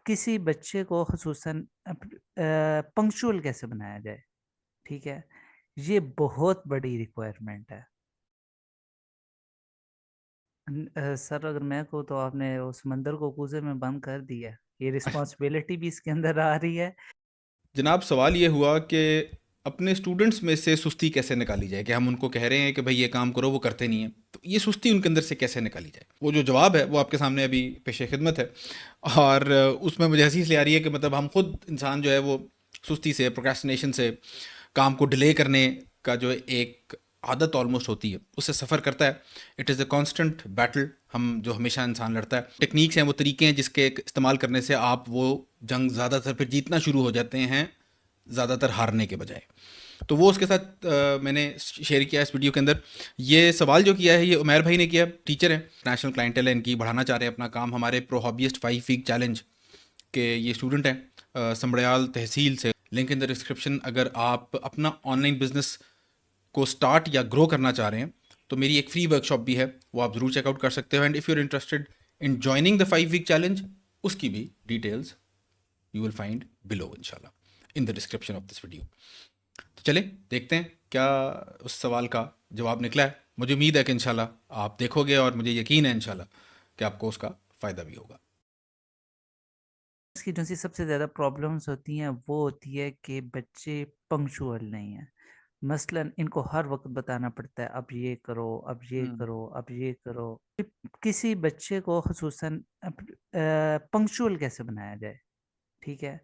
किसी बच्चे को ख़ुसूसन पंक्चुअल कैसे बनाया जाए, ठीक है? ये बहुत बड़ी रिक्वायरमेंट है। सर अगर मैं कहूँ तो आपने उस समंदर को कूज़े में बंद कर दिया है। ये रिस्पॉन्सिबिलिटी भी इसके अंदर आ रही है। जनाब सवाल ये हुआ कि अपने स्टूडेंट्स में से सुस्ती कैसे निकाली जाए, कि हम उनको कह रहे हैं कि भाई ये काम करो, वो करते नहीं हैं, तो ये सुस्ती उनके अंदर से कैसे निकाली जाए। वो जो जवाब है वो आपके सामने अभी पेशे खिदमत है। और उसमें मुझे हंसी इसलिए आ रही है कि मतलब हम खुद इंसान जो है वो सुस्ती से, प्रोक्रेस्टिनेशन से, काम को डिले करने का जो एक आदत ऑलमोस्ट होती है, उससे सफ़र करता है। It is a constant battle हम जो हमेशा इंसान लड़ता है। टेक्निक्स हैं, वो तरीके हैं जिसके इस्तेमाल करने से आप वो जंग ज़्यादातर फिर जीतना शुरू हो जाते हैं, ज़्यादातर हारने के बजाय। तो वो उसके साथ मैंने शेयर किया इस वीडियो के अंदर। ये सवाल जो किया है ये उमैर भाई ने किया, टीचर हैं, नेशनल क्लाइंटेल है इनकी, बढ़ाना चाह रहे हैं अपना काम हमारे प्रो हॉबीस्ट 5 वीक चैलेंज के। ये स्टूडेंट हैं समड़याल तहसील से। Link in the description. अगर आप अपना ऑनलाइन बिजनेस को स्टार्ट या ग्रो करना चाह रहे हैं तो मेरी एक फ्री वर्कशॉप भी है, वो आप ज़रूर चेकआउट कर सकते हो। And if you are interested in joining the 5 week challenge, उसकी भी details you will find below इंशाल्लाह in the description of this video. तो चले देखते हैं क्या उस सवाल का जवाब निकला है। मुझे उम्मीद है कि इंशाल्लाह आप देखोगे और मुझे यकीन है इंशाल्लाह कि आपको उसका फ़ायदा भी होगा। इसकी जो सी सबसे ज़्यादा प्रॉब्लम्स होती हैं वो होती है कि बच्चे पंक्चुअल नहीं हैं। मसलन इनको हर वक़्त बताना पड़ता है अब ये करो, अब ये हम्म। करो, अब ये करो। किसी बच्चे को ख़ुसूसन पंक्चुअल कैसे बनाया जाए, ठीक है?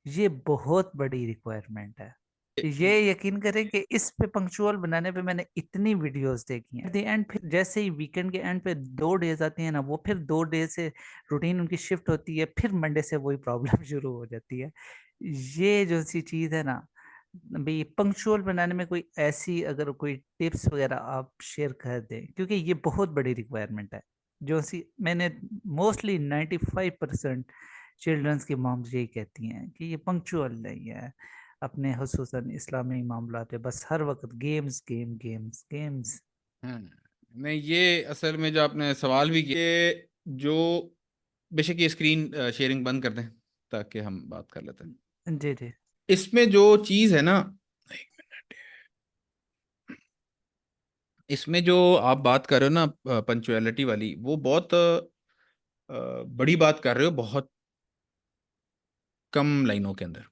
ये बहुत बड़ी रिक्वायरमेंट है। ये यकीन करें कि इस पे पंक्चुअल बनाने पे मैंने इतनी वीडियोस देखी हैं। एट द एंड फिर जैसे ही वीकेंड के एंड पे 2 डेज़ आती हैं ना, वो फिर 2 डेज़ से रूटीन उनकी शिफ्ट होती है, फिर मंडे से वही प्रॉब्लम शुरू हो जाती है। ये जो सी चीज़ है ना, भई पंक्चुअल बनाने में कोई ऐसी अगर कोई टिप्स वगैरह आप शेयर कर दें, क्योंकि ये बहुत बड़ी रिक्वायरमेंट है। जो सी मैंने मोस्टली 95% चिल्ड्रंस की मॉम्स यही कहती हैं कि ये पंक्चुअल नहीं है। अपने हुसूसन इस्लामी मामलात पे बस हर वक़्त गेम्स, गेम्स, गेम्स। नहीं, ये असल में जो आपने सवाल भी किए, जो बेशक ये स्क्रीन शेयरिंग बंद कर दें ताकि हम बात कर लेते हैं। जी, जी। इसमें जो चीज़ है ना, एक मिनट, इसमें जो आप बात कर रहे हो ना पंचुअलिटी वाली, वो बहुत बड़ी बात कर रहे हो, बहुत कम लाइनों के अंदर।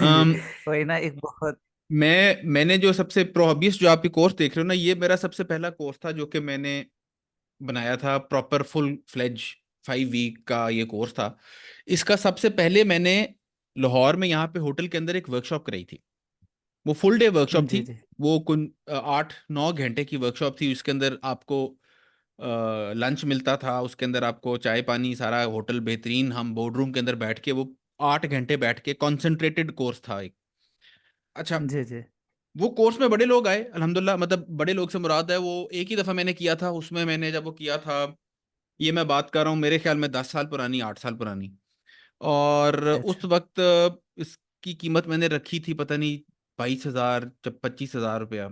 अम, वही ना एक बहुत। मैंने जो सबसे प्रोहबियस जो आप कोर्स देख रहे हो ना, ये मेरा सबसे पहला कोर्स था जो कि मैंने बनाया था, प्रॉपर फुल फ्लेज 5 वीक का ये कोर्स था। इसका सबसे पहले मैंने लाहौर में यहाँ पे होटल के अंदर एक वर्कशॉप कराई थी। वो फुल डे वर्कशॉप थी। जी, जी। वो कुल 8-9 घंटे की वर्कशॉप थी। उसके अंदर आपको लंच मिलता था, उसके अंदर आपको चाय पानी सारा, होटल बेहतरीन, हम बोर्ड रूम के अंदर बैठ के वो 8 घंटे बैठ के कॉन्सेंट्रेटेड कोर्स था एक। अच्छा, जी, जी। वो कोर्स में बड़े लोग आए अल्हम्दुलिल्लाह। मतलब बड़े लोग से मुराद है, वो एक ही दफ़ा मैंने किया था। उसमें मैंने जब वो किया था, ये मैं बात कर रहा हूँ मेरे ख्याल में 10 साल पुरानी, 8 साल पुरानी। और उस अच्छा, वक्त इसकी कीमत मैंने रखी थी पता नहीं 22,000 जब 25,000 रुपया,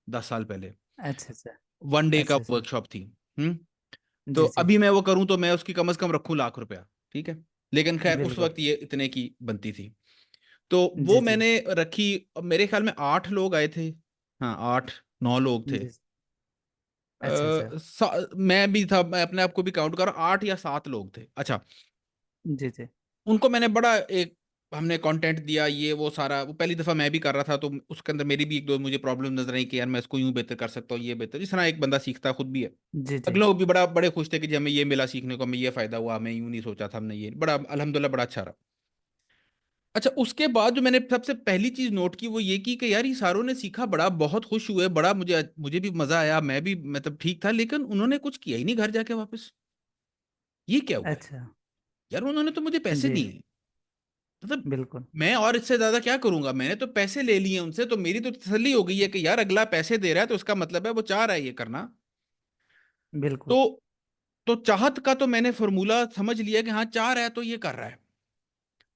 10 साल पहले। अच्छा, अच्छा। वन डे का अच्छा, अच्छा। वर्कशॉप थी। हम्म। तो जी, जी। अभी मैं वो करूँ तो मैं उसकी कम से कम रखूँ लाख रुपया, ठीक है। लेकिन खैर उस बिल्कुल। वक्त ये इतने की बनती थी। तो वो जी, जी। मैंने रखी। अब मेरे ख्याल में 8 लोग आए थे। हाँ, 8-9 लोग थे। जी। अच्छा, अच्छा। मैं भी था, मैं अपने आप को भी काउंट कर रहा हूँ, 8 या 7 लोग थे। अच्छा, जी, जी। उनको मैंने बड़ा एक, हमने कंटेंट दिया, ये वो सारा। वो पहली दफ़ा मैं भी कर रहा था, तो उसके अंदर मेरी भी एक दो मुझे प्रॉब्लम नजर आई कि यार मैं इसको यूं बेहतर कर सकता हूँ, ये बेहतर, जिस तरह एक बंदा सीखता खुद भी है। जी, जी। अगले लोग भी बड़े खुश थे कि जी हमें ये मिला सीखने को, हमें ये फ़ायदा हुआ, हमें यूं नहीं सोचा था हमने, ये बड़ा अल्हम्दुलिल्लाह बड़ा अच्छा रहा। अच्छा, उसके बाद जो मैंने सबसे पहली चीज़ नोट की वो ये की कि यार ये सारों ने सीखा, बड़ा बहुत खुश हुए, बड़ा मुझे मुझे भी मज़ा आया, मैं भी मतलब ठीक था, लेकिन उन्होंने कुछ किया ही नहीं घर जाके वापस। ये क्या हुआ है? अच्छा। यार उन्होंने तो मुझे पैसे जी, दिए, मतलब बिल्कुल। मैं और इससे ज्यादा क्या करूंगा? मैंने तो पैसे ले लिए उनसे, तो मेरी तो तसल्ली हो गई है कि यार अगला पैसे दे रहा है तो उसका मतलब है वो चाह रहा है ये करना। बिल्कुल। तो चाहत का तो मैंने फॉर्मूला समझ लिया कि हाँ, चाह रहा है तो ये कर रहा है।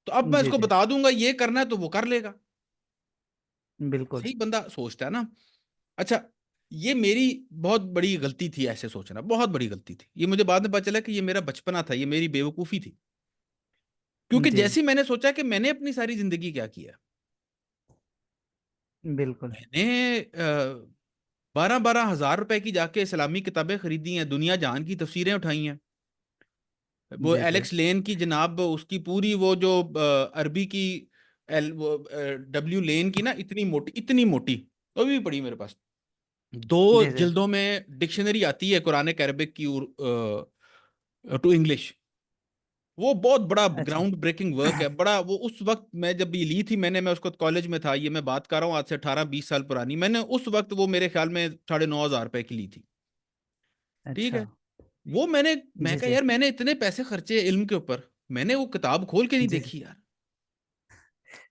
तो अब मैं जी, इसको जी। बता दूंगा ये करना है तो वो कर लेगा। बिल्कुल। सही बंदा सोचता है ना। अच्छा, ये मेरी बहुत बड़ी गलती थी, ऐसे सोचना बहुत बड़ी गलती थी। ये मुझे बाद में पता चला कि ये मेरा बचपना था, ये मेरी बेवकूफ़ी थी। क्योंकि जी। जैसे ही मैंने सोचा कि मैंने अपनी सारी ज़िंदगी क्या किया, बिल्कुल। मैंने 12-12 हज़ार रुपए की जाके इस्लामी किताबें खरीदी हैं, दुनिया जहान की तफसीरें उठाई हैं। वो जी जी। एलेक्स लेन की जनाब, उसकी पूरी वो जो अरबी की डब्ल्यू लेन की ना, इतनी मोटी, वो भी पड़ी मेरे पास। दो जी जी। जिल्दों में डिक्शनरी आती है कुरान अरबिक की टू इंग्लिश। वो बहुत बड़ा अच्छा। ग्राउंड ब्रेकिंग वर्क है, बड़ा। वो उस वक्त मैं जब ये ली थी मैंने, मैं उसको कॉलेज में था, ये मैं बात कर रहा हूँ आज से 18-20 साल पुरानी। मैंने उस वक्त वो मेरे ख्याल में 9,500 रुपए की ली थी। ठीक अच्छा। है। वो मैं जी कहा जी। यार मैंने इतने पैसे खर्चे इल्म के ऊपर, मैंने वो किताब खोल के नहीं जी जी। देखी यार।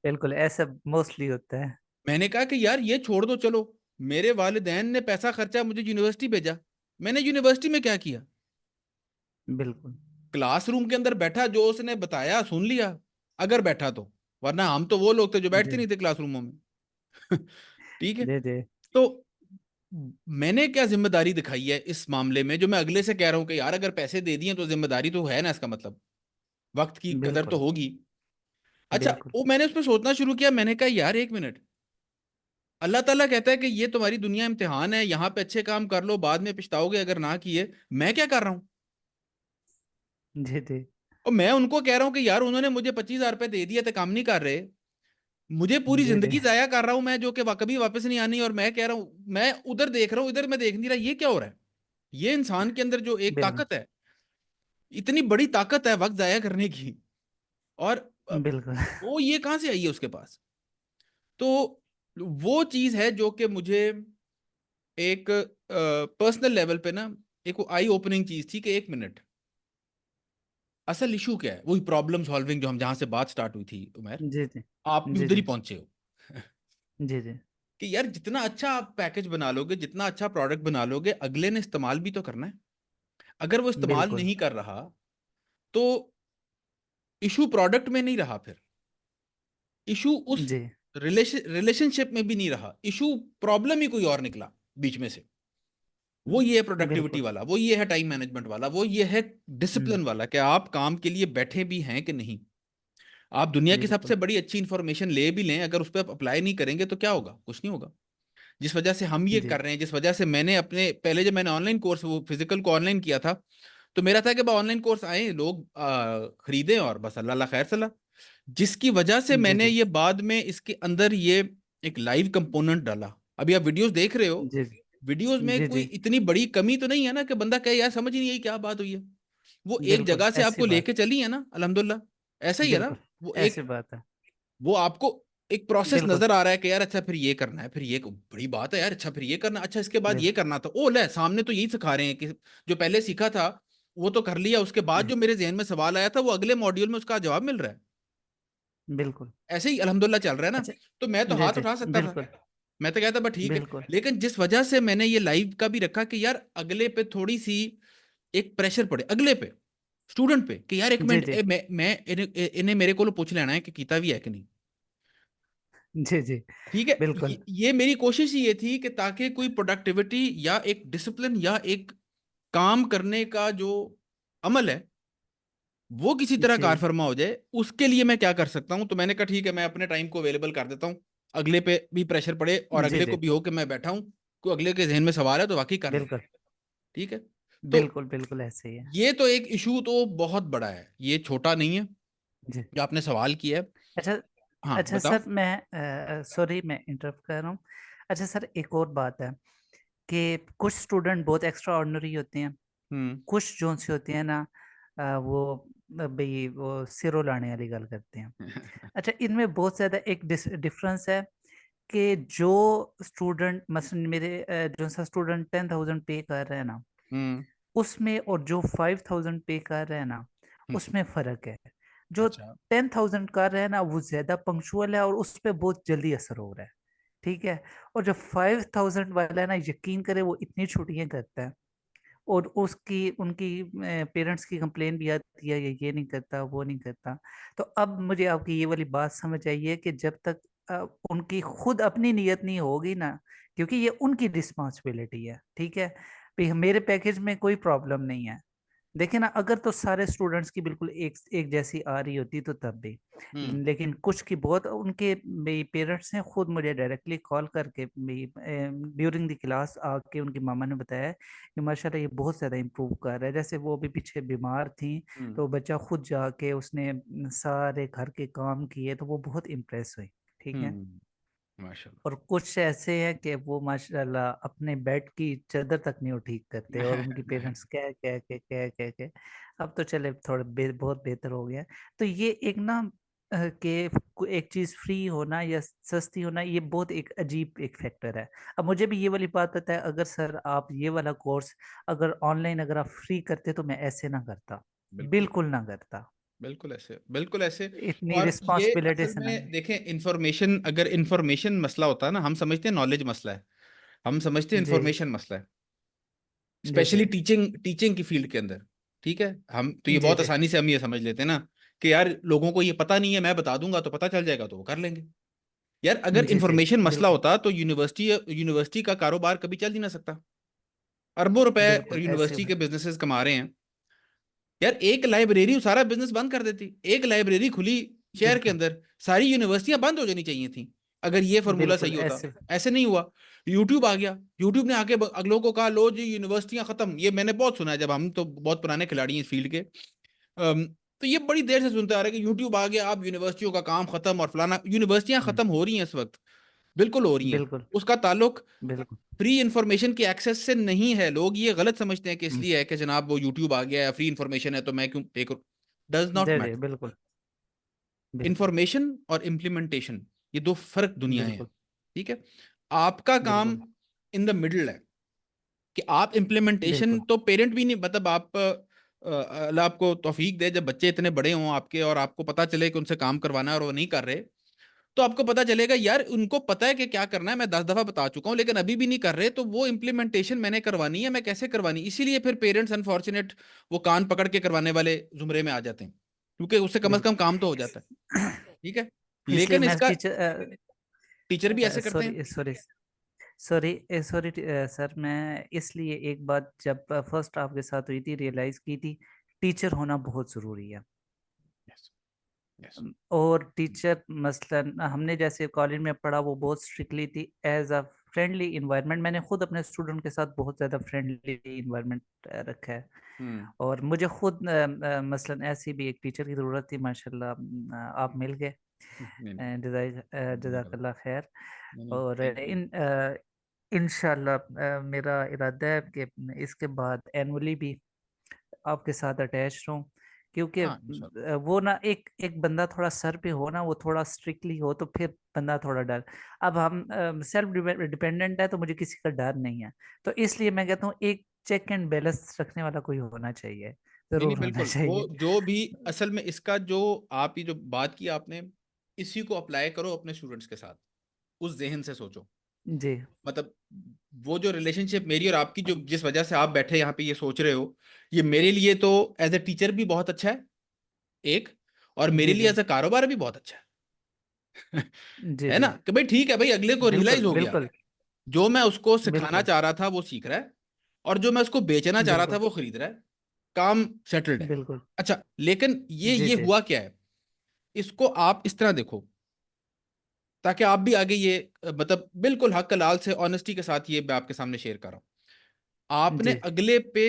बिल्कुल ऐसा मोस्टली होता है। मैंने कहा कि यार ये छोड़ दो, चलो। मेरे वालिदैन ने पैसा खर्चा, मुझे यूनिवर्सिटी भेजा। मैंने यूनिवर्सिटी में क्या किया? बिल्कुल। क्लासरूम के अंदर बैठा, जो उसने बताया सुन लिया, अगर बैठा तो। वरना हम तो वो लोग थे जो बैठते जी नहीं थे क्लासरूमों में। ठीक है। जी। जी तो मैंने क्या जिम्मेदारी दिखाई है इस मामले में, जो मैं अगले से कह रहा हूं कि यार अगर पैसे दे दिए तो जिम्मेदारी तो है ना, इसका मतलब वक्त की कदर तो बिल्कुल। होगी। अच्छा, बिल्कुल। वो मैंने उस पर सोचना शुरू किया। मैंने कहा यार एक मिनट, अल्लाह ताला कहता है कि ये तुम्हारी दुनिया इम्तिहान है, यहाँ पे अच्छे काम कर लो, बाद में पछताओगे अगर ना किए। मैं क्या कर रहा हूँ? जी जी। और मैं उनको कह रहा हूँ कि यार उन्होंने मुझे 25,000 रुपए दे दिए थे, काम नहीं कर रहे। मुझे पूरी जी जी। जिंदगी जाया कर रहा हूं मैं, जो कि कभी वापस नहीं आनी। और मैं कह रहा हूं, मैं उधर देख रहा हूं, इधर मैं देख नहीं रहा, ये क्या हो रहा है? ये इंसान के अंदर जो एक बिल्कुल। ताकत है, इतनी बड़ी ताकत है वक्त जाया करने की, और बिल्कुल। वो ये कहां से आई है उसके पास? तो वो चीज है जो कि मुझे एक पर्सनल लेवल पे ना, एक वो आई ओपनिंग चीज थी कि एक मिनट, असल इशू क्या है? वही प्रॉब्लम सॉल्विंग जो हम जहां से बात स्टार्ट हुई थी उमर, जी जी। आप भी जी उधर ही जी। पहुंचे हो। जी जी। कि यार जितना अच्छा आप पैकेज बना लोगे, जितना अच्छा प्रोडक्ट बना लोगे, अगले ने इस्तेमाल भी तो करना है। अगर वो इस्तेमाल बिल्कुल। नहीं कर रहा, तो इशू प्रोडक्ट में नहीं रहा, फिर इशू उस जी। रिलेशनशिप में भी नहीं रहा, इशू प्रॉब्लम ही कोई और निकला बीच में से। वो ये है प्रोडक्टिविटी बिल्कुल। वाला, वो ये है टाइम मैनेजमेंट वाला, वो ये है हम्म। डिसिप्लिन वाला, कि आप काम के लिए बैठे भी हैं कि नहीं। आप दुनिया की बिल्कुल। सबसे बड़ी अच्छी इंफॉर्मेशन ले भी लें, अगर उस पर आप अप्लाई नहीं करेंगे तो क्या होगा? कुछ नहीं होगा। जिस वजह से हम ये जी। कर रहे हैं, जिस वजह से मैंने अपने पहले जब मैंने ऑनलाइन कोर्स वो फिजिकल को ऑनलाइन किया था, तो मेरा था कि ऑनलाइन कोर्स आए, लोग खरीदें और बस अल्लाह अल्लाह खैर सला। जिसकी वजह से जी मैंने जी। ये बाद में इसके अंदर ये एक लाइव कंपोनेंट डाला। अभी आप वीडियोस देख रहे हो, जी वीडियोस में जी। कोई जी। इतनी बड़ी कमी तो नहीं है ना कि बंदा कहे यार समझ ही नहीं आई क्या बात हुई है। वो एक बिल्कुल जगह से ऐसी आपको बात। लेके चली है ना, अल्हम्दुलिल्लाह। ऐसा ही है ना। बिल्कुल वो ऐसी एक, बात है। वो आपको एक प्रोसेस बिल्कुल। नजर आ रहा है कि यार अच्छा फिर ये करना है, फिर ये बड़ी बात है यार, अच्छा फिर ये करना, अच्छा इसके बाद ये बिल्कुल। करना था, ओ ले सामने तो यही सिखा रहे हैं कि जो पहले सीखा था वो तो कर लिया, उसके बाद जी। जो मेरे जहन में सवाल आया था वो अगले मॉड्यूल में उसका जवाब मिल रहा है। बिल्कुल। ऐसे ही अल्हम्दुलिल्लाह चल रहा है ना। अच्छा। तो मैं तो जी हाथ जी। उठा सकता था, बिल्कुल। मैं तो कहता बस ठीक है। बिल्कुल। लेकिन जिस वजह से मैंने ये लाइव का भी रखा कि यार अगले पे थोड़ी सी एक प्रेशर पड़े, अगले पे, स्टूडेंट पे, कि यार एक जी मिनट जी। मैं इन्हें मेरे को पूछ लेना है कि कीता भी है कि नहीं। जी जी। ठीक है। बिल्कुल। ये मेरी कोशिश ही ये थी कि ताकि कोई प्रोडक्टिविटी या एक डिसिप्लिन या एक काम करने का जो अमल है वो किसी तरह कार जी। फरमा हो जाए। उसके लिए मैं क्या कर सकता हूं? तो मैंने कहा ठीक है, मैं अपने टाइम को अवेलेबल कर देता हूं, अगले पे भी प्रेशर पड़े और जी अगले को जी। भी हो कि मैं बैठा हूं, कोई अगले के जहन में सवाल है तो वाकई कर ले। बिल्कुल। ठीक है। तो बिल्कुल। बिल्कुल ऐसे ही है। ये तो एक इशू तो बहुत बड़ा है, ये छोटा नहीं है जी। जो आपने सवाल किया है। अच्छा। हाँ अच्छा बताओ। सर मैं सॉरी मैं इंटरप्ट कर रहा हूँ। अच्छा सर एक और बात है कि कुछ स्टूडेंट बहुत एक्स्ट्रा ऑर्डिनरी होते हैं। हम्म। कुछ जोन सी होती है ना वो भाई वो सिरों लाने वाली गल करते हैं। अच्छा इनमें बहुत ज़्यादा एक डिफरेंस है कि जो स्टूडेंट मसलन मेरे जो सा स्टूडेंट 10,000 पे कर रहे हैं ना हम्म। उसमें और जो 5,000 पे कर रहे हैं ना उसमें फ़र्क है। जो अच्छा। 10,000 कर रहे हैं ना वो ज़्यादा पंक्चुअल है और उस पर बहुत जल्दी असर हो रहा है। ठीक है। और जो 5,000 वाला है ना यकीन करे वो इतनी छुट्टियां करता है और उसकी उनकी पेरेंट्स की कंप्लेन भी आती है ये नहीं करता वो नहीं करता। तो अब मुझे आपकी ये वाली बात समझ आई है कि जब तक उनकी खुद अपनी नीयत नहीं होगी ना, क्योंकि ये उनकी रिस्पॉन्सिबिलिटी है, ठीक है। भी मेरे पैकेज में कोई प्रॉब्लम नहीं है। देखिए ना, अगर तो सारे स्टूडेंट्स की बिल्कुल एक एक जैसी आ रही होती तो तब भी, हम्म लेकिन कुछ की बहुत, उनके मेरे पेरेंट्स ने खुद मुझे डायरेक्टली कॉल करके ड्यूरिंग द क्लास आके उनकी मामा ने बताया कि माशाल्लाह ये बहुत ज़्यादा इम्प्रूव कर रहा है। जैसे वो अभी पीछे बीमार थी, हम्म तो बच्चा खुद जाके उसने सारे घर के काम किए, तो वो बहुत इम्प्रेस हुई, ठीक है। माशाल्लाह। और कुछ ऐसे हैं कि वो माशाल्लाह अपने बेड की चादर तक नहीं वो ठीक करते, और उनकी पेरेंट्स कह के अब तो चले थोड़े बहुत बेहतर हो गया है। तो ये एक ना कि एक चीज फ्री होना या सस्ती होना, ये बहुत एक अजीब एक फैक्टर है। अब मुझे भी ये वाली बात पता है, अगर सर आप ये वाला कोर्स अगर ऑनलाइन अगर आप फ्री करते तो मैं ऐसे ना करता, बिल्कुल बिल्कुल ना करता, बिल्कुल ऐसे, बिल्कुल ऐसे। इतनी और ये रिस्पॉन्सिबिलिटी असल से ना। में देखें, इंफॉर्मेशन, अगर इंफॉर्मेशन मसला होता है ना, हम समझते हैं नॉलेज मसला है, हम समझते हैं जी इंफॉर्मेशन मसला है, जी जी स्पेशली टीचिंग टीचिंग की फील्ड के अंदर। ठीक है, हम तो ये जी बहुत जी आसानी से हम ये समझ लेते हैं ना कि यार लोगों को ये पता नहीं है, मैं बता दूंगा तो पता चल जाएगा तो वो कर लेंगे। यार अगर जी जी इंफॉर्मेशन मसला बिल्कुल होता तो यूनिवर्सिटी यूनिवर्सिटी का कारोबार कभी चल ही ना सकता। अरबों रुपए बिल्कुल ऐसे। यूनिवर्सिटी के बिजनेसेस कमा रहे हैं। यार एक लाइब्रेरी सारा बिजनेस बंद कर देती, एक लाइब्रेरी खुली शहर के बिल्कुल अंदर, सारी यूनिवर्सिटियां बंद हो जानी चाहिए थी अगर ये फॉर्मूला बिल्कुल सही होता। ऐसे। ऐसे नहीं हुआ। यूट्यूब आ गया, यूट्यूब ने आके अगलों को कहा लो जी यूनिवर्सिटियां खत्म। ये मैंने बहुत सुना है, जब हम तो बहुत पुराने खिलाड़ी हैं इस फील्ड के। तो ये बड़ी देर से सुनते आ रहे हैं कि यूट्यूब आ गया, अब यूनिवर्सिटियों का काम खत्म और फलाना। यूनिवर्सिटियां हम्म, खत्म हो रही हैं इस वक्त, बिल्कुल हो रही हैं। बिल्कुल उसका ताल्लुक बिल्कुल। फ्री इंफॉर्मेशन की एक्सेस से नहीं है। लोग ये गलत समझते हैं कि हम्म, इसलिए है कि जनाब वो यूट्यूब आ गया है, फ्री इंफॉर्मेशन है तो मैं क्यों पे करूं। डज नॉट जी जी मैटर। बिल्कुल बिल्कुल इंफॉर्मेशन और इम्प्लीमेंटेशन, ये दो फर्क दुनियाएं हैं। बिल्कुल ठीक है, आपका काम बिल्कुल इन द मिडल है कि आप इम्प्लीमेंटेशन बिल्कुल तो पेरेंट भी नहीं, मतलब आप अल्लाह आपको तौफीक दे, जब बच्चे इतने बड़े हों आपके और आपको पता चले कि उनसे काम करवाना है और वो नहीं कर रहे, तो आपको पता चलेगा यार उनको पता है कि क्या करना है, मैं 10 दफा बता चुका हूं लेकिन अभी भी नहीं कर रहे, तो वो इम्प्लीमेंटेशन मैंने करवानी है, मैं कैसे करवानी। इसीलिए फिर पेरेंट्स अनफॉर्चुनेट वो कान पकड़ के करवाने वाले जुमरे में आ जाते हैं, क्योंकि उससे कम से कम काम तो हो जाता है। ठीक है, इसलिए लेकिन मैं इसका टीचर, टीचर भी ऐसे करते हैं। Sorry sorry sorry sorry sir, मैं इसलिए एक बात जब फर्स्ट आपके साथ हुई थी रियलाइज की थी, टीचर होना बहुत ज़रूरी है। Yes yes. और टीचर मसलन हमने जैसे कॉलेज में पढ़ा, वो बहुत स्ट्रिक्टली थी एज अ फ्रेंडली इन्वायरमेंट। मैंने खुद अपने स्टूडेंट के साथ बहुत ज़्यादा फ्रेंडली इन्वायरमेंट रखा है। हम्म। और मुझे खुद मसलन ऐसी भी एक टीचर की ज़रूरत थी, माशाल्लाह आप मिल गए, नहीं नहीं नहीं गलत। जज़ाकल्लाह खैर। नहीं नहीं, और थैंक यू। इंशाल्लाह मेरा इरादा है कि इसके बाद एनुअली भी आपके साथ अटैच रहूं, क्योंकि हाँ इंशाल्लाह। वो ना एक एक बंदा थोड़ा सर पे हो ना, वो थोड़ा स्ट्रिक्टली हो, तो फिर बंदा थोड़ा डर। अब हम सेल्फ डिपेंडेंट है, तो मुझे किसी का डर नहीं है। तो इसलिए मैं कहता हूँ एक चेक एंड बैलेंस रखने वाला कोई होना चाहिए, नहीं नहीं जरूर होना बिल्कुल, वो चाहिए। जो भी असल में इसका जो आप ये जो बात की आपने, इसी को अप्लाई करो अपने स्टूडेंट्स के साथ, उस जहन से सोचो। जी मतलब वो जो रिलेशनशिप मेरी और आपकी, जो जिस वजह से आप बैठे यहाँ पे ये सोच रहे हो, ये मेरे लिए तो एज ए टीचर भी बहुत अच्छा है एक, और मेरे जी लिए जी एज ए कारोबार भी बहुत अच्छा है। जी है जी ना कि भाई ठीक है भाई, अगले को रियलाइज बिल्कुल हो गया बिल्कुल जो मैं उसको सिखाना बिल्कुल चाह रहा था वो सीख रहा है, और जो मैं उसको बेचना चाह रहा था बिल्कुल वो खरीद रहा है, काम सेटल्ड है। बिल्कुल अच्छा, लेकिन ये जी ये जी हुआ क्या है, इसको आप इस तरह देखो, ताकि आप भी आगे ये मतलब बिल्कुल हक लाल से ऑनेस्टी के साथ ये मैं आपके सामने शेयर कर रहा हूं। आपने जी अगले पे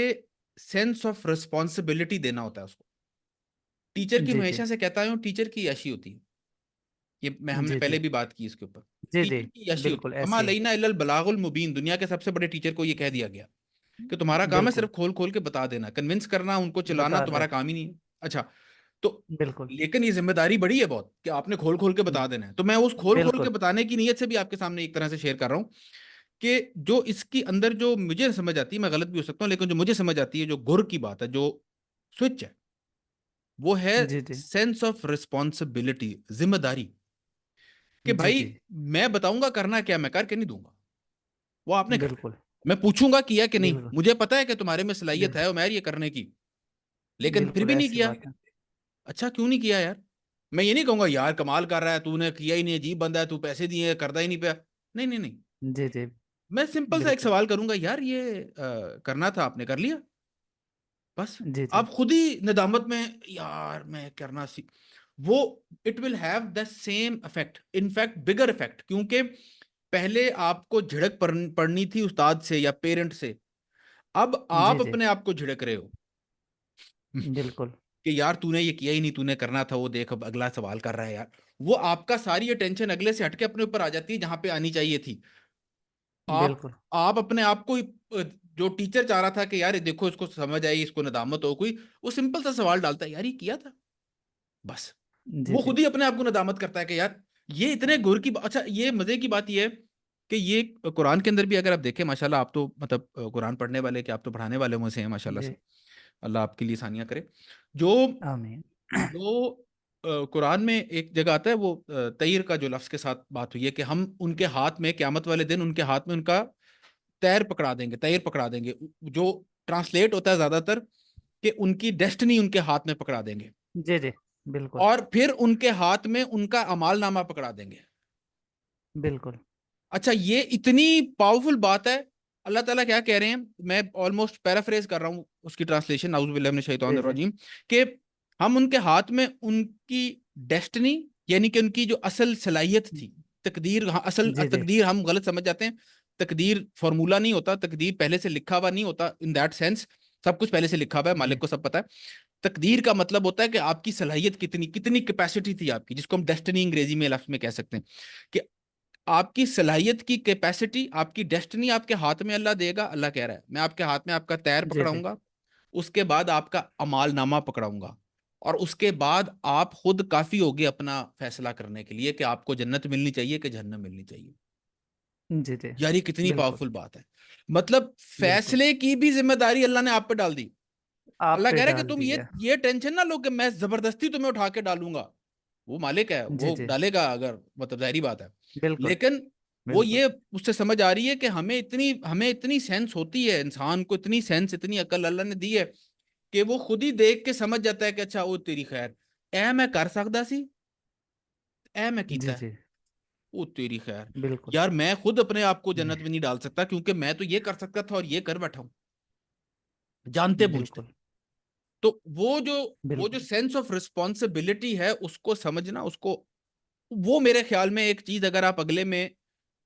सेंस ऑफ रिस्पॉन्सिबिलिटी देना होता है उसको। टीचर की जी जी हमेशा से कहता हूं, टीचर की यशी होती है, ये मैं हमने जी पहले जी भी बात की इसके ऊपर। जी जी टीचर की यशी होती बिल्कुल है, अमा ऐसे ही लईना इल्लल बलागुल मुबीन, दुनिया के सबसे बड़े टीचर को ये कह दिया गया कि तुम्हारा काम है बिल्कुल सिर्फ खोल खोल के बता देना, कन्विंस करना, उनको चिल्लाना बता रहे तुम्हारा हैं, काम ही नहीं है। अच्छा, तो बिल्कुल लेकिन ये जिम्मेदारी बड़ी है बहुत कि आपने खोल खोल के बता देना है, तो मैं उस खोल खोल के बिल्कुल बताने की नीयत से भी आपके सामने एक तरह से शेयर कर रहा हूँ कि जो इसकी अंदर जो मुझे समझ आती है, मैं गलत भी हो सकता हूँ, लेकिन जो मुझे समझ आती है, जो गुर की बात है, जो स्विच है, वो है जी जी सेंस ऑफ रिस्पॉन्सिबिलिटी, जिम्मेदारी। कि जी भाई जी मैं बताऊंगा करना क्या, मैं करके नहीं दूंगा, वो आपने करना है। बिल्कुल मैं पूछूंगा किया कि नहीं, बिल्कुल मुझे पता है कि तुम्हारे में सलाहियत बिल्कुल है उमैर ये करने की, लेकिन फिर बिल्कुल भी नहीं ऐसी किया। बात है। अच्छा क्यों नहीं किया यार, मैं ये नहीं कहूंगा यार कमाल कर रहा है, तूने किया ही नहीं, अजीब बंदा है, तू पैसे दिए करता ही नहीं पे। नहीं नहीं नहीं, जी जी। मैं सिंपल सा एक बिल्कुल। सवाल करूंगा, यार ये करना था आपने कर लिया, बस। जी जी आप खुद ही नदामत में, यार मैं करना सी, वो it will have the same effect, in fact bigger effect, क्योंकि पहले आपको झिड़क पड़नी थी उस्ताद से या पेरेंट से, अब जी आप जी। अपने आप को झिड़क रहे हो बिल्कुल। कि यार तूने ये किया ही नहीं, तूने करना था, वो देख अब अगला सवाल कर रहा है यार। वो आपका सारी अटेंशन अगले से हटके अपने ऊपर आ जाती है जहां पे आनी चाहिए थी। आप बिल्कुल। आप अपने आप को जो टीचर चाह रहा था कि यार ये देखो इसको समझ आई, इसको नदामत हो कोई, वो सिंपल सा सवाल डालता है, यार ये किया था, बस। जी वो जी। खुद ही अपने आप को नदामत करता है कि यार ये इतने गुर की अच्छा, ये मजे की बात ये है कि ये कुरान के अंदर भी अगर आप देखें, माशाल्लाह आप तो मतलब कुरान पढ़ने वाले, कि आप तो पढ़ाने वाले में से हैं माशाल्लाह जी। से, अल्लाह आपके लिए आसानियां करे। जो आमीन। जो कुरान में एक जगह आता है, वो तैर का जो लफ्ज के साथ बात हुई है कि हम उनके हाथ में क़यामत वाले दिन उनके हाथ में उनका तैर पकड़ा देंगे, तैर पकड़ा देंगे, जो ट्रांसलेट होता है ज्यादातर कि उनकी डेस्टिनी उनके हाथ में पकड़ा देंगे, जी जी। बिल्कुल। और फिर उनके हाथ में उनका अमाल नामा पकड़ा देंगे। बिल्कुल। अच्छा, ये इतनी पावरफुल बात है। अल्लाह ताला क्या कह रहे हैं, मैं ऑलमोस्ट पैराफ्रेज कर रहा हूँ उसकी ट्रांसलेशन, नाउज़ बिल्लाहि मिनश जी शैतानिर जी। रजीम, कि हम उनके हाथ में उनकी डेस्टिनी, यानी कि उनकी जो असल सलाहियत थी, तकदीर, हाँ असल जी जी। तकदीर हम गलत समझ जाते हैं। तकदीर फॉर्मूला नहीं होता, तकदीर पहले से लिखा हुआ नहीं होता इन दैट सेंस, सब कुछ पहले से लिखा हुआ है, जी मालिक को सब पता है। तकदीर का मतलब होता है कि आपकी सलाहियत कितनी, कितनी कैपेसिटी थी आपकी, जिसको हम डेस्टिनी अंग्रेजी में लफ्ज में कह सकते हैं, कि आपकी सलाहियत की कैपेसिटी, आपकी डेस्टिनी आपके हाथ में अल्लाह देगा। अल्लाह कह रहा है मैं आपके हाथ में आपका तैर जी जी। पकड़ाऊंगा, उसके बाद आपका अमाल नामा पकड़ाऊंगा, और उसके बाद आप खुद काफी होगे अपना फैसला करने के लिए कि आपको जन्नत मिलनी चाहिए कि जहन्नम मिलनी चाहिए। जी जी। यार ये कितनी बिल्कुल। पावरफुल बात है। मतलब बिल्कुल। फैसले की भी जिम्मेदारी अल्लाह ने आप पे डाल दी। आप अल्लाह पे कह रहा है कि डाल तुम दिया। ये टेंशन ना लो कि मैं जबरदस्ती तुम्हें उठा के डालूंगा। वो मालिक है, जी वो जी। डालेगा, अगर मतलब जाहिर बात है। बिल्कुल। लेकिन वो बिल्कुल। ये उससे समझ आ रही है कि हमें इतनी सेंस होती है, इंसान को इतनी सेंस, इतनी अकल अल्लाह ने दी है कि वो खुद ही देख के समझ जाता है कि अच्छा वो तेरी खैर, ए मैं कर सकता सी, ए मैं जी कीता है, जी। वो तेरी खैर। बिल्कुल। यार मैं खुद अपने आप को जी। जन्नत में नहीं डाल सकता, क्योंकि मैं तो ये कर सकता था और ये कर बैठा हूं, जानते बूझते। बिल्कुल। तो वो जो बिल्कुल। सेंस ऑफ रिस्पॉन्सिबिलिटी है, उसको समझना, उसको, वो मेरे ख्याल में एक चीज अगर आप अगले में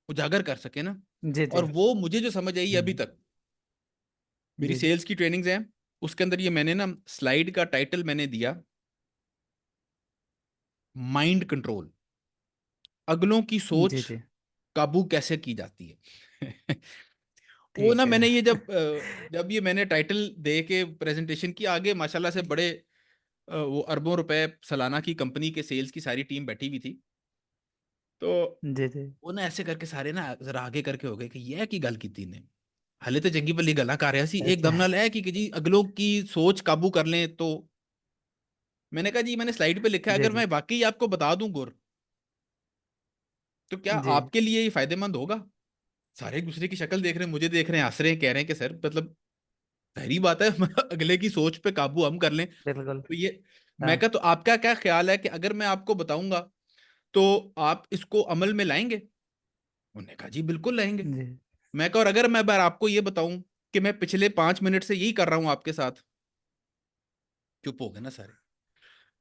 उजागर कर सके ना, जी और जी। वो मुझे जो समझ आई अभी हम्म। तक, मेरी जी जी। सेल्स की ट्रेनिंग्स हैं, उसके अंदर ये मैंने ना स्लाइड का टाइटल मैंने दिया, माइंड कंट्रोल, अगलों की सोच जी जी। काबू कैसे की जाती है। वो ना ठीक मैंने ये है। जब ये मैंने टाइटल दे के प्रेजेंटेशन की, आगे माशाल्लाह से बड़े वो अरबों रुपए सालाना की कंपनी के सेल्स की सारी टीम बैठी हुई थी। तो जी जी। वो ना ऐसे करके सारे ना जरा आगे करके हो गए कि ये की गल की ने, हले तो चंगी भली गल्ला कर रहा सी, अच्छा। एकदम नाल है कि जी अगलों की सोच काबू कर लें। तो मैंने कहा जी मैंने स्लाइड पे लिखा है, जी अगर जी। मैं वाकई आपको बता दूं गुर, तो क्या जी। आपके लिए ये फायदेमंद होगा? सारे एक दूसरे की शक्ल देख रहे हैं, मुझे देख रहे हैं, हंस रहे हैं, कह रहे हैं कि सर मतलब पहली बात है अगले की सोच पे काबू हम कर लें। बिल्कुल। तो ये, मैं हाँ। कहा तो आपका क्या ख्याल है कि अगर मैं आपको बताऊंगा तो आप इसको अमल में लाएंगे? उन्होंने कहा जी बिल्कुल लाएंगे। जी। मैं कहा और अगर मैं बार आपको ये बताऊं कि मैं पिछले 5 मिनट से यही कर रहा हूं आपके साथ? चुप हो गए ना सारे।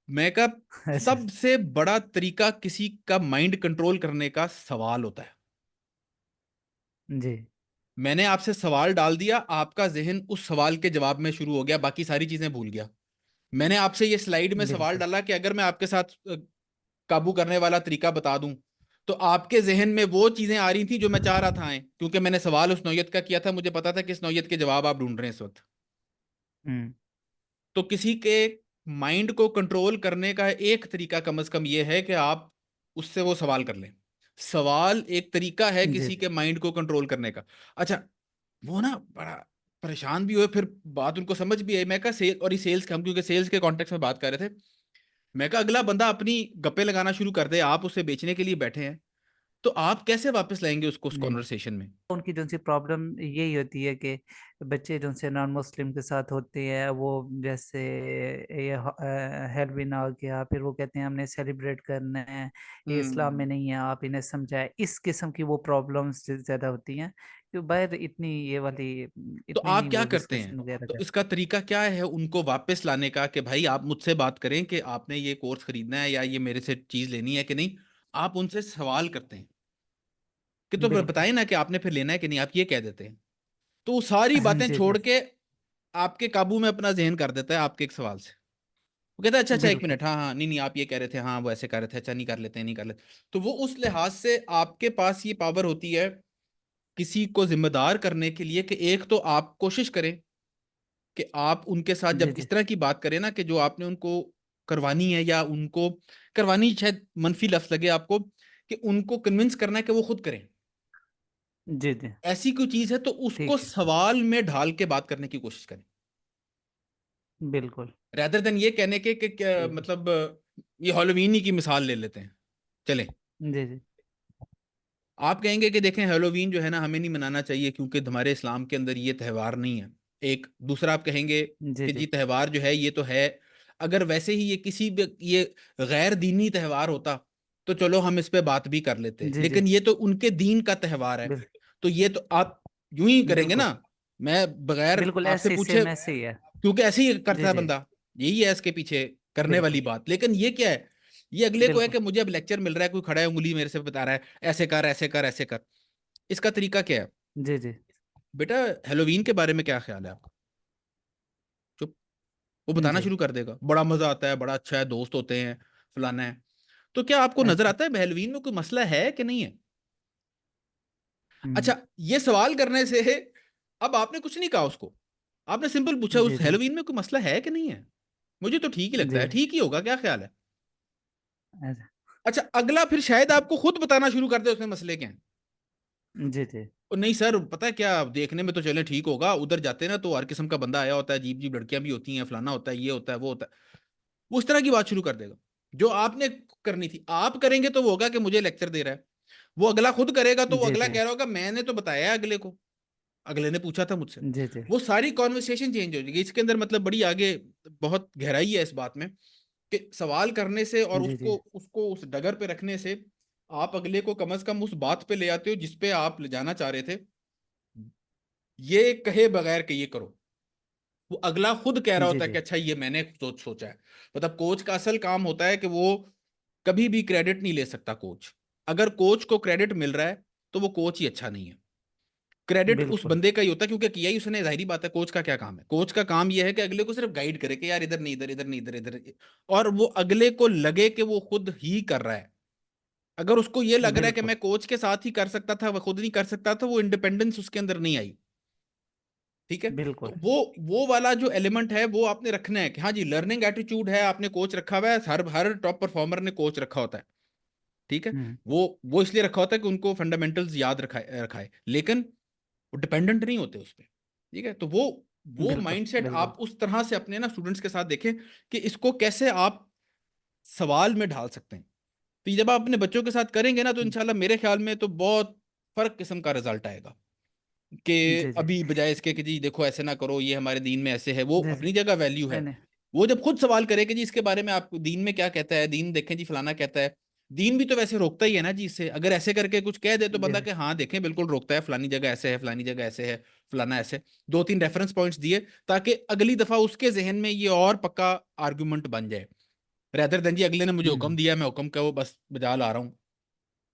मैं कहा अच्छा। सबसे बड़ा तरीका किसी का माइंड कंट्रोल करने का सवाल होता है। जी। मैंने आपसे सवाल डाल दिया, आपका जहन उस सवाल के जवाब में शुरू हो गया, बाकी सारी चीजें भूल गया। मैंने आपसे ये स्लाइड में सवाल बिल्कुल। डाला कि अगर मैं आपके साथ काबू करने वाला तरीका बता दूं, तो आपके जहन में वो चीजें आ रही थी जो मैं चाह रहा था आए, क्योंकि मैंने सवाल उस नौयत का किया था, मुझे पता था किस नौयत के जवाब आप ढूंढ रहे हैं इस वक्त। हम्म। तो किसी के माइंड को कंट्रोल करने का एक तरीका कम से कम ये है कि आप उससे वो सवाल कर लें। सवाल एक तरीका है जी किसी जी। के माइंड को कंट्रोल करने का। अच्छा, वो ना बड़ा परेशान भी हुए, फिर बात उनको समझ भी आई। मैं कहा सेल, और ये सेल्स के, हम क्योंकि सेल्स के कॉन्टेक्स्ट में बात कर रहे थे, मैं कहा अगला बंदा अपनी गप्पे लगाना शुरू कर दे, आप उससे बेचने के लिए बैठे हैं, तो आप कैसे वापस लाएंगे उसको उस जी, कॉन्वर्सेशन में? उनकी जो सी प्रॉब्लम यही होती है कि बच्चे जो से नॉन मुस्लिम के साथ होते हैं, वो जैसे ये हेलोवीन आ गया, फिर वो कहते हैं हमने सेलिब्रेट करना है, ये इस्लाम में हम्म। नहीं है, आप इन्हें समझाएं, इस किस्म की वो प्रॉब्लम्स ज़्यादा होती हैं। तो बाहर इतनी ये वाली तो इतनी आप नहीं क्या वो करते हैं? डिस्कशन वगैरह तो कर। इसका तरीका क्या है उनको वापस लाने का, कि भाई आप मुझसे बात करें कि आपने ये कोर्स खरीदना है या ये मेरे से चीज लेनी है कि नहीं। आप उनसे सवाल करते हैं कि तो बिल्कुल। बताएं ना कि आपने फिर लेना है कि नहीं, आप ये कह देते हैं। तो वो सारी बातें जी जी। छोड़ के आपके काबू में अपना जहन कर देता है आपके एक सवाल से। वो कहता है अच्छा अच्छा, एक बिल्कुल। मिनट, हाँ हाँ, नहीं नहीं, आप ये कह रहे थे, हाँ वो ऐसे कर रहे थे, अच्छा नहीं कर लेते, नहीं कर लेते। तो वो उस लिहाज से आपके पास ये पावर होती है किसी को जिम्मेदार करने के लिए, कि एक तो आप कोशिश करें कि आप उनके साथ जी जब जी। इस तरह की बात करें ना, कि जो आपने उनको करवानी है, या उनको करवानी शायद मनफी लफ्ज लगे आपको, कि उनको कन्विंस करना है कि वो खुद करें, जी जी। ऐसी कोई चीज है तो उसको ठीक है। सवाल में ढाल के बात करने की कोशिश करें, बिल्कुल। रेदर देन ये कहने के कि क्या बिल्कुल। मतलब, ये हेलोवीन ही की मिसाल ले लेते हैं, चलें। जी जी। आप कहेंगे कि देखें हेलोवीन जो है ना हमें नहीं मनाना चाहिए क्योंकि हमारे इस्लाम के अंदर ये त्यौहार नहीं है। एक दूसरा आप कहेंगे जी कि जी। जी त्यौहार जो है ये तो है, अगर वैसे ही ये किसी भी ये गैर दीनी त्यौहार होता तो चलो हम इस पे बात भी कर लेते, जी जी। लेकिन ये तो उनके दीन का त्यौहार है। बिल, तो ये तो आप यूं ही करेंगे बिल्कुल। ना, मैं बगैर बिल्कुल आपसे ऐसे पूछे, सेम ऐसे ही है। क्योंकि ऐसे ही करता जी है जी। बंदा, यही है इसके पीछे करने वाली बिल्कुल। बात। लेकिन ये क्या है, ये अगले को है बिल्कुल। कि मुझे अब लेक्चर मिल रहा है, कोई खड़ा है उंगली मेरे से बता रहा है ऐसे कर ऐसे कर ऐसे कर। इसका तरीका क्या है? जी जी। बेटा, हेलोवीन के बारे में क्या ख्याल है आपका? चुप। वो बताना जी। शुरू कर देगा, बड़ा मजा आता है, बड़ा अच्छा है, दोस्त होते हैं, फलाना है। तो क्या आपको नजर अच्छा। आता है हेलोवीन में कोई मसला है कि नहीं है? हम्म। अच्छा, ये सवाल करने से अब आपने कुछ नहीं कहा उसको, आपने सिंपल पूछा जी उस जी। हेलोवीन में कोई मसला है कि नहीं है। मुझे तो ठीक ही लगता जी है, जी। ठीक ही होगा, क्या ख्याल है? अच्छा। अच्छा, अगला फिर शायद आपको खुद बताना शुरू कर दे उसमें मसले क्या हैं। जी जी। और नहीं सर, पता है क्या, देखने में तो चले ठीक होगा, उधर जाते ना तो हर किस्म का बंदा आया होता है, अजीब अजीब लड़कियां भी होती हैं, फलाना होता है, ये होता है, वो होता है। वो उस तरह की बात शुरू कर देगा जो आपने करनी थी। आप करेंगे तो वो होगा कि मुझे लेक्चर दे रहा है, वो अगला खुद करेगा तो वो जी अगला जी। कह रहा होगा मैंने तो बताया है अगले को, अगले ने पूछा था मुझसे। जी जी। वो सारी कॉन्वर्सेशन चेंज हो जाएगी। इसके अंदर मतलब बड़ी आगे बहुत गहराई है इस बात में, कि सवाल करने से और जी जी। उसको उसको उस डगर पे रखने से आप अगले को कम से कम उस बात पे ले आते हो जिस पे आप ले जाना चाह रहे थे, ये कहे बगैर कि ये करो। वो अगला खुद कह रहा जी होता है जी। कि अच्छा ये मैंने सोचा है। मतलब कोच का असल काम होता है कि वो कभी भी क्रेडिट नहीं ले सकता कोच। अगर कोच को क्रेडिट मिल रहा है तो वो कोच ही अच्छा नहीं है, क्रेडिट उस बिल्कुल। बंदे का ही होता है, क्योंकि किया ही उसने। जाहिर बात है, कोच का क्या काम है? कोच का काम यह है कि अगले को सिर्फ गाइड करे कि यार इधर नहीं, इधर, इधर नहीं, इधर, इधर। और वो अगले को लगे कि वो खुद ही कर रहा है। अगर उसको ये लग रहा है कि बिल्कुल। मैं कोच के साथ ही कर सकता था, वह खुद नहीं कर सकता, तो वो इंडिपेंडेंस उसके अंदर नहीं आई। ठीक है। तो बिल्कुल। वो वाला जो एलिमेंट है वो आपने रखना है कि हाँ जी, लर्निंग एटीट्यूड है, आपने कोच रखा हुआ है, हर हर टॉप परफॉर्मर ने कोच रखा होता है। ठीक है। हम्म। वो इसलिए रखा होता है कि उनको फंडामेंटल्स याद रखाए, लेकिन वो डिपेंडेंट नहीं होते उस पर। ठीक है। तो वो बिल्कुल। माइंडसेट बिल्कुल। आप उस तरह से अपने ना स्टूडेंट्स के साथ देखें कि इसको कैसे आप सवाल में ढाल सकते हैं। तो ये जब आप अपने बच्चों के साथ करेंगे ना, तो इंशाल्लाह मेरे ख्याल में तो बहुत फर्क किस्म का रिजल्ट आएगा। कि जी जी। अभी बजाय इसके कि जी देखो ऐसे ना करो, ये हमारे दीन में ऐसे है, वो जी जी। अपनी जगह वैल्यू है। नहीं नहीं। वो जब खुद सवाल करे कि जी इसके बारे में आपको दीन में क्या कहता है, दीन देखें जी फलाना कहता है। दीन भी तो वैसे रोकता ही है ना जी इससे, अगर ऐसे करके कुछ कह दे तो जी बंदा जी। के हाँ देखें बिल्कुल रोकता है, फलानी जगह ऐसे है, फलानी जगह ऐसे है, फलाना ऐसे। दो तीन रेफरेंस पॉइंट्स दिए ताकि अगली दफा उसके जहन में ये और पक्का आर्गुमेंट बन जाए, रेदर देन जी अगले ने मुझे हुक्म हम्म। दिया, मैं हुक्म का वो बस बजा ला रहा हूँ।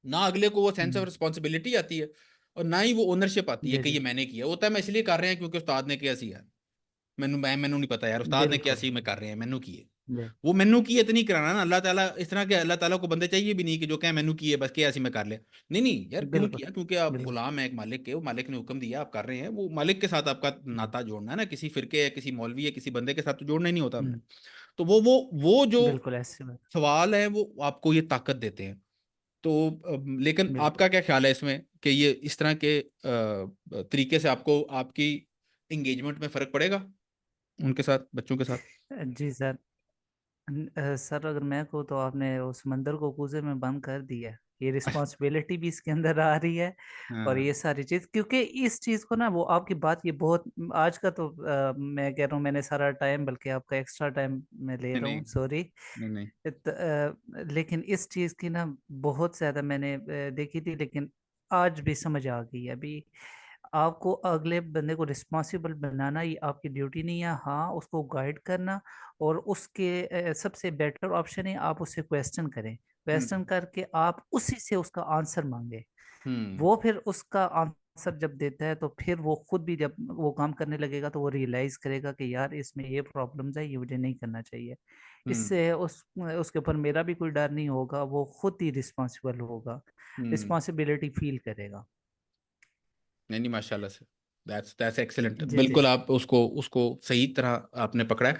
ना अगले को वो सेंस ऑफ हम्म। रिस्पॉन्सिबिलिटी आती है, और ना ही वो ओनरशिप आती है जी कि जी। ये मैंने किया। होता है मैं इसलिए कर रहे हैं क्योंकि उस्ताद ने किया सी यार, मैनू नहीं पता यार, उस्ताद ने किया बिल्कुल। सी, मैं कर रहे हैं मैनू किए। बिल, वो मैनू की इतनी कराना ना, अल्लाह ताला इस तरह के, अल्लाह ताला को बंदे चाहिए भी नहीं कि जो कहें मैनू किए बस किया सी मैं कर लिया। नहीं नहीं यार, क्यों बिल्कुल। किया? क्योंकि आप बिल्कुल। गुलाम है एक मालिक के, वो मालिक ने हुक्म दिया, आप कर रहे हैं, वो मालिक के साथ आपका हम्म। नाता जोड़ना है ना, किसी फिरके या किसी मौलवी या किसी बंदे के साथ तो जोड़ना ही नहीं होता हमने। हम्म। तो वो जो बिल्कुल ऐसे बात। सवाल है वो आपको ये ताकत देते हैं। तो लेकिन बिल्कुल। आपका क्या ख्याल है इसमें कि ये इस तरह के तरीके से आपको आपकी इंगेजमेंट में फर्क पड़ेगा उनके साथ, बच्चों के साथ? जी सर। सर अगर मैं कहूँ तो आपने उस मंदिर को कूजे में बंद कर दिया है। ये रिस्पॉन्सिबिलिटी भी इसके अंदर आ रही है। और हाँ, ये सारी चीज, क्योंकि इस चीज को ना, वो आपकी बात ये बहुत, आज का तो मैं कह रहा हूँ, मैंने सारा टाइम, बल्कि आपका एक्स्ट्रा टाइम मैं ले नहीं, रहा नहीं, हूँ, सॉरी। नहीं, नहीं। लेकिन इस चीज की ना बहुत ज्यादा मैंने देखी थी, लेकिन आज भी समझ आ गई है। अभी आपको अगले बंदे को रिस्पॉन्सिबल बनाना, ये आपकी ड्यूटी नहीं है, हाँ उसको गाइड करना। और उसके सबसे बेटर ऑप्शन है आप उससे क्वेश्चन करें, क्वेश्चन हुँ, करके आप उसी से उसका आंसर मांगे। हुँ, वो फिर उसका आंसर जब देता है, तो फिर वो खुद भी जब वो काम करने लगेगा, तो वो रियलाइज करेगा कि यार इसमें ये प्रॉब्लम्स है, ये मुझे नहीं करना चाहिए। हुँ, इससे उसके ऊपर मेरा भी कोई डर नहीं होगा, वो खुद ही रिस्पॉन्सिबल होगा, हुँ। रिस्पॉन्सिबिलिटी फील करेगा। नहीं, नहीं, माशाल्लाह से। That's excellent. जी जी। बिल्कुल आप उसको उसको सही तरह आपने पकड़ा है।